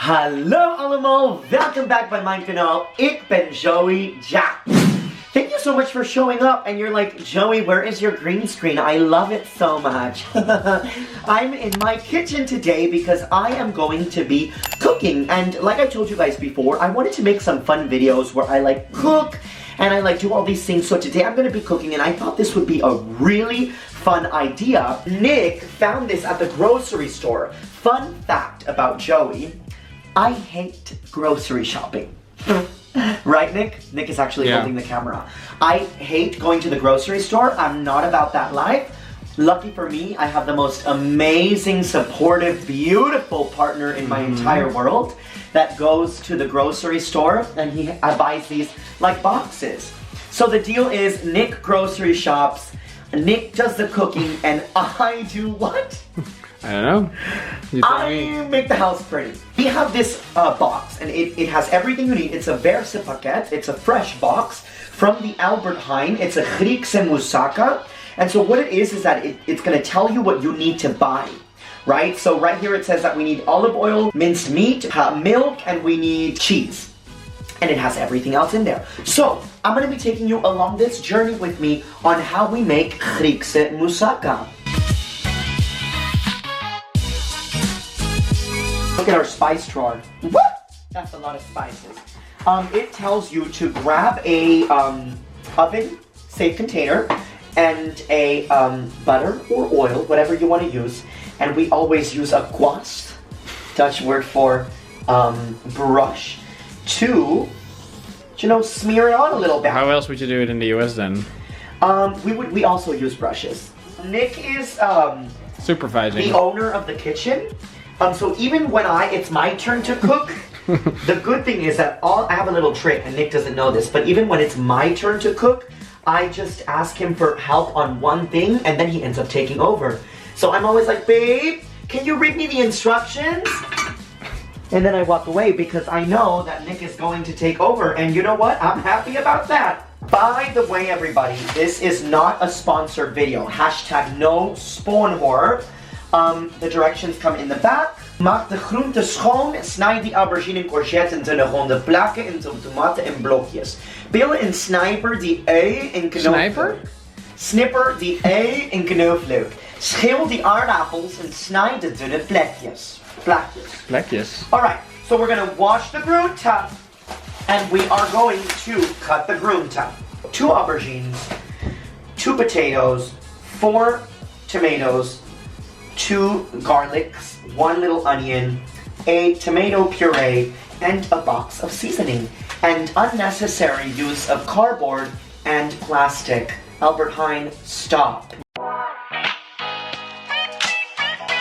Hallo allemaal, welcome back by mijn kanaal. Ik ben Joey Jack. Thank you so much for showing up, and you're like, Joey, where is your green screen? I love it so much. I'm in my kitchen today because I am going to be cooking, and like I told you guys before, I wanted to make some fun videos where I like cook and I like do all these things. So today I'm going to be cooking, and I thought this would be a really fun idea. Nick found this at the grocery store. Fun fact about Joey, I hate grocery shopping. Right, Nick? Nick is actually holding the camera. I hate going to the grocery store. I'm not about that life. Lucky for me, I have the most amazing, supportive, beautiful partner in my entire world that goes to the grocery store and he buys these like boxes. So the deal is Nick grocery shops, Nick does the cooking, and I do what? I don't know. I make the house pretty. We have this box, and it has everything you need. It's a verspakket. It's a fresh box from the Albert Heijn. It's a Greek Moussaka. And so what it is that it's going to tell you what you need to buy, right? So right here it says that we need olive oil, minced meat, milk, and we need cheese. And it has everything else in there. So I'm going to be taking you along this journey with me on how we make Greek Moussaka. Look at our spice drawer. What? That's a lot of spices. It tells you to grab a oven safe container and a butter or oil, whatever you want to use. And we always use a kwast, Dutch word for brush, to, you know, smear it on a little bit. How else would you do it in the US then? We also use brushes. Nick is Supervising. the owner of the kitchen. So even when it's my turn to cook, the good thing is that I have a little trick, and Nick doesn't know this, but even when it's my turn to cook, I just ask him for help on one thing, and then he ends up taking over. So I'm always like, babe, can you read me the instructions? And then I walk away because I know that Nick is going to take over, and you know what? I'm happy about that. By the way, everybody, this is not a sponsored video. Hashtag no sponhor. The directions come in the back. Maak de groenten schoon. Snijd die aubergine en courgette in de ronde plakken en de tomaten in blokjes. Peel en snijper die ui in knoflook. Snipper die ui in knoflook. Schil die aardappels en snijd de dunne plekjes. Plekjes. Alright, so we're going to wash the groente. And we are going to cut the groente. 2 aubergines, 2 potatoes, 4 tomatoes, 2 garlics, 1 little onion, a tomato puree, and a box of seasoning, and unnecessary use of cardboard and plastic. Albert Heijn, stop.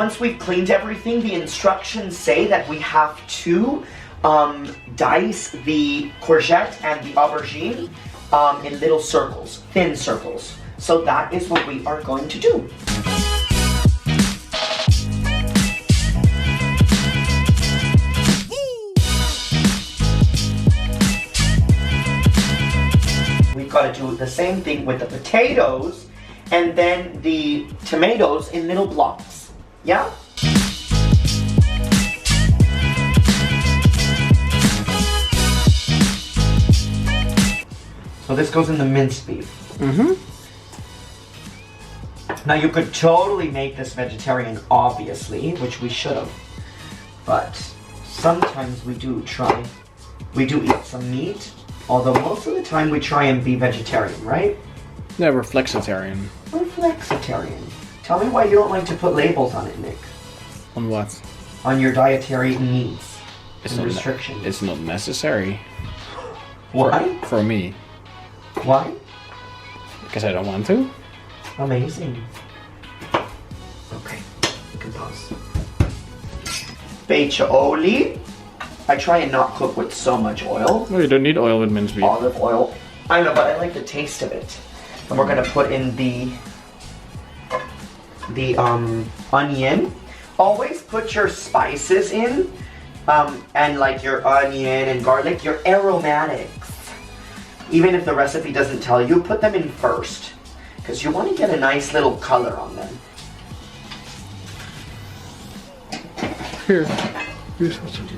Once we've cleaned everything, the instructions say that we have to dice the courgette and the aubergine in little circles, thin circles. So that is what we are going to do. Got to do the same thing with the potatoes and then the tomatoes in little blocks. Yeah? So this goes in the minced beef. Now you could totally make this vegetarian, obviously, which we should have. But sometimes we do eat some meat. Although most of the time we try and be vegetarian, right? Yeah, we're flexitarian. We're flexitarian. Tell me why you don't like to put labels on it, Nick. On what? On your dietary needs and restrictions. It's not necessary. Why? For me. Why? Because I don't want to. Amazing. Okay, you can pause. Beetje olie. I try and not cook with so much oil. No, you don't need oil with minced beef. Olive oil. I know, but I like the taste of it. And we're gonna put in the onion. Always put your spices in, and like your onion and garlic, your aromatics. Even if the recipe doesn't tell you, put them in first, because you want to get a nice little color on them. Here. Here's what you do.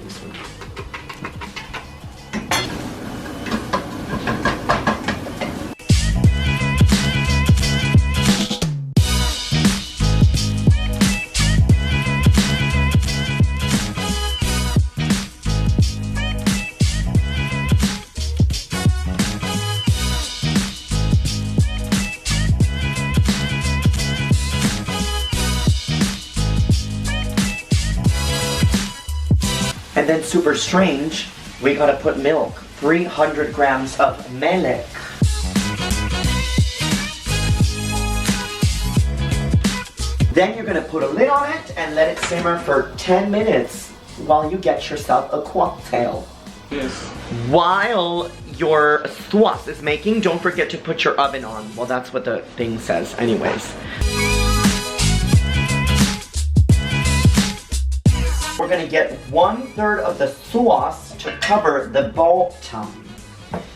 And then super strange, we gotta put milk. 300 grams of melek. Then you're gonna put a lid on it and let it simmer for 10 minutes while you get yourself a cocktail. Yes. While your sauce is making, don't forget to put your oven on. Well, that's what the thing says anyways. We're gonna get 1/3 of the sauce to cover the bottom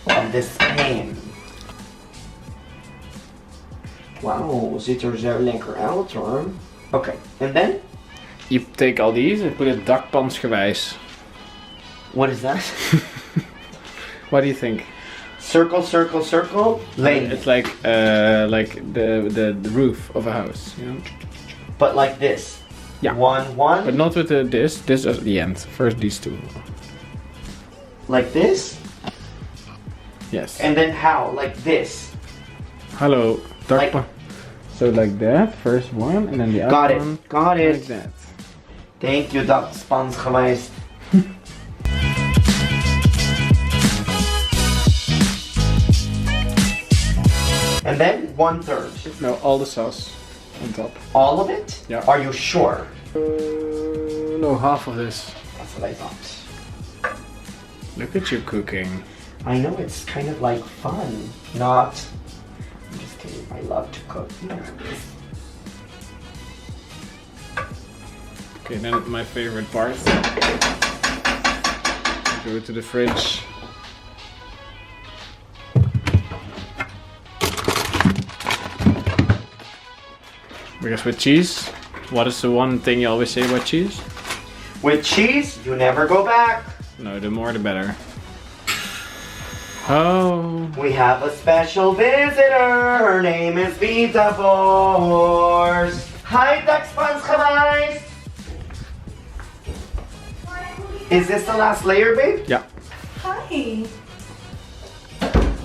of this pan. Wow, ziet er zo lekker uit hoor. Okay, and then? You take all these and put it dakpansgewijs. What is that? What do you think? Circle, circle, circle, lane. It's like the roof of a house, you know? But like this. Yeah. One. But not with this at the end. First these two. Like this? Yes. And then how? Like this. Hello. Like- So like that, first one, and then the Got other it. one. Got it. Like that. Thank you, dat Spaans geweest. And then 1/3. No, all the sauce on top. All of it? Yeah. Are you sure? No, half of this. That's what I thought. Look at you cooking. I know it's kind of like fun, not. I'm just kidding. I love to cook. Okay, then my favorite part. Go to the fridge. Because with cheese, what is the one thing you always say about cheese? With cheese, you never go back. No, the more the better. Oh. We have a special visitor. Her name is Vita Boors. Hi, dat Spaans geweest. Is this the last layer, babe? Yeah. Hi.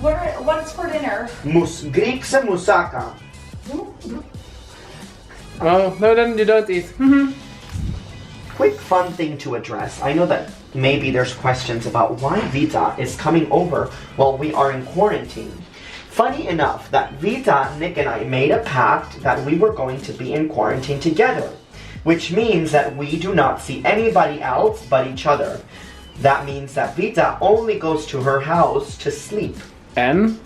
What is for dinner? Greek Moussaka. Oh, no, then you don't eat. Quick fun thing to address. I know that maybe there's questions about why Vita is coming over while we are in quarantine. Funny enough that Vita, Nick, and I made a pact that we were going to be in quarantine together, which means that we do not see anybody else but each other. That means that Vita only goes to her house to sleep. And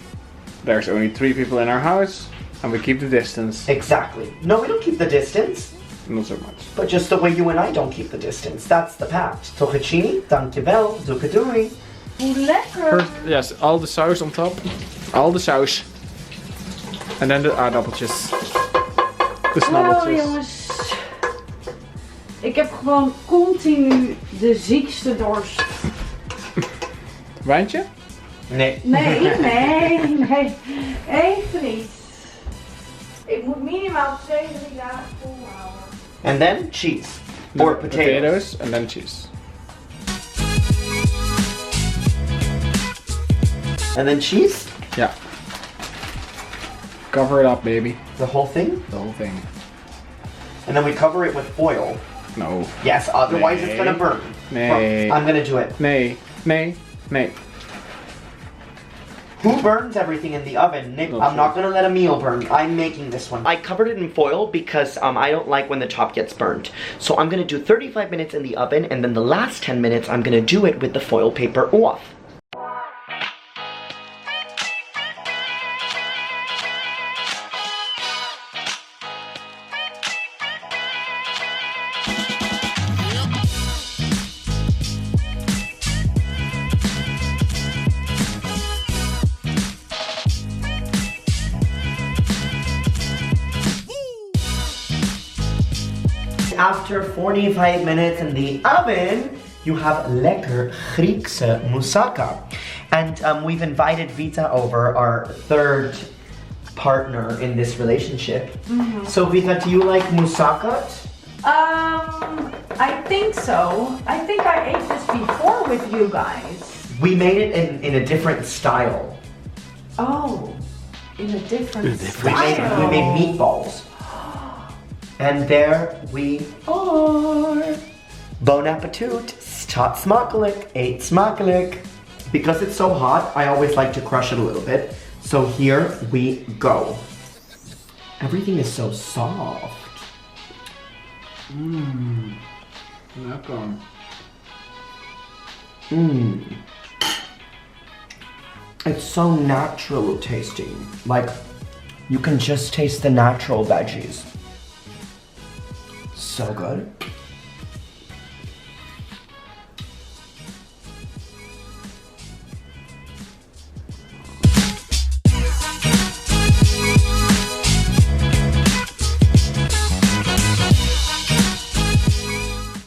there's only 3 people in our house, and we keep the distance. Exactly. No, we don't keep the distance. Not so much. But just the way you and I don't keep the distance. That's the pact. Tochechini, dankjewel, doei. Hoe lekker. First, yes, all the saus on top. All the saus. And then the aardappeltjes. De Oh snabbeltjes. jongens. Ik heb gewoon continu de ziekste dorst. Wijntje? Nee. Nee. Even niet. Ik moet minimaal 2-3 dagen volhouden. And then cheese. Or potatoes. And then cheese. And then cheese? Yeah. Cover it up, baby. The whole thing? The whole thing. And then we cover it with foil. No. Yes, otherwise Nee. it's gonna burn. Nee. I'm gonna do it. Nee. Who burns everything in the oven? Nick, I'm not gonna let a meal burn. I'm making this one. I covered it in foil because I don't like when the top gets burned. So I'm gonna do 35 minutes in the oven, and then the last 10 minutes I'm gonna do it with the foil paper off. After 45 minutes in the oven, you have lekker Griekse moussaka. And we've invited Vita over, our third partner in this relationship. So Vita, do you like moussaka? I think so. I think I ate this before with you guys. We made it in a different style. Oh, in a different We style. made meatballs. And there we are. Bon appetit. Tot smakelijk. Eet smakelijk. Because it's so hot, I always like to crush it a little bit. So here we go. Everything is so soft. Lekker. It's so natural tasting. Like, you can just taste the natural veggies. So good.